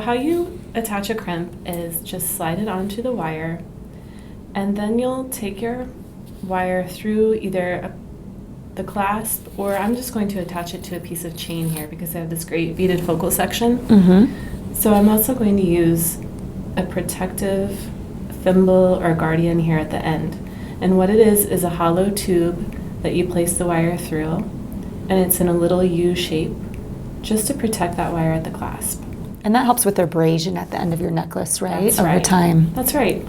how you attach a crimp is just slide it onto the wire, and then you'll take your wire through either the clasp, or I'm just going to attach it to a piece of chain here because I have this great beaded focal section. Mm-hmm. So I'm also going to use a protective thimble or guardian here at the end. And what it is a hollow tube that you place the wire through, and it's in a little U shape just to protect that wire at the clasp. And that helps with abrasion at the end of your necklace, right? That's Over right. time. That's right.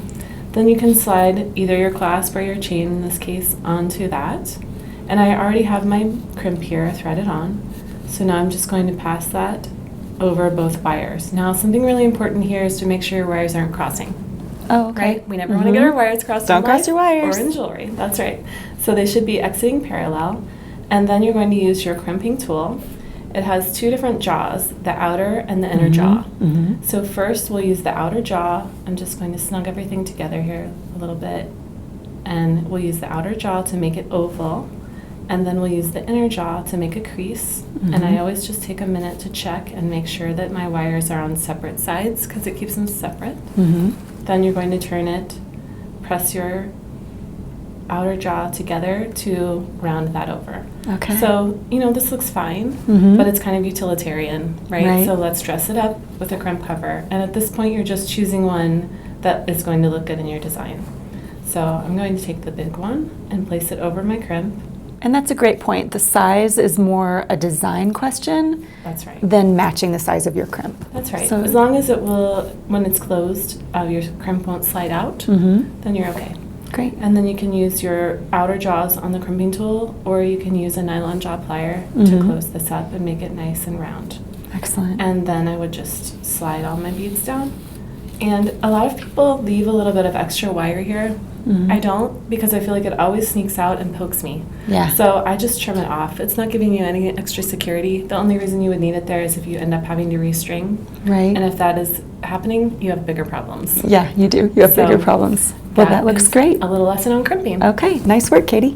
Then you can slide either your clasp or your chain, in this case, onto that. And I already have my crimp here threaded on. So now I'm just going to pass that over both wires. Now, something really important here is to make sure your wires aren't crossing. Oh, okay. Right? We never want to get our wires crossed. Don't cross your wires. Or in jewelry. That's right. So they should be exiting parallel. And then you're going to use your crimping tool. It has two different jaws, the outer and the inner jaw. Mm-hmm. So first we'll use the outer jaw. I'm just going to snug everything together here a little bit. And we'll use the outer jaw to make it oval. And then we'll use the inner jaw to make a crease. Mm-hmm. And I always just take a minute to check and make sure that my wires are on separate sides because it keeps them separate. Mm-hmm. Then you're going to turn it, press your outer jaw together to round that over. Okay. So, this looks fine, but it's kind of utilitarian, right? So let's dress it up with a crimp cover. And at this point, you're just choosing one that is going to look good in your design. So I'm going to take the big one and place it over my crimp. And that's a great point. The size is more a design question. That's right. Than matching the size of your crimp. That's right. So as long as it will, when it's closed, your crimp won't slide out, then you're okay. Great. And then you can use your outer jaws on the crimping tool, or you can use a nylon jaw plier to close this up and make it nice and round. Excellent. And then I would just slide all my beads down. And a lot of people leave a little bit of extra wire here. I don't, because I feel like it always sneaks out and pokes me. Yeah. So I just trim it off. It's not giving you any extra security. The only reason you would need it there is if you end up having to restring. Right. And if that is happening, you have bigger problems. Yeah, you do. You have bigger problems. Well, that looks great. A little lesson on crimping. Okay, nice work, Katie.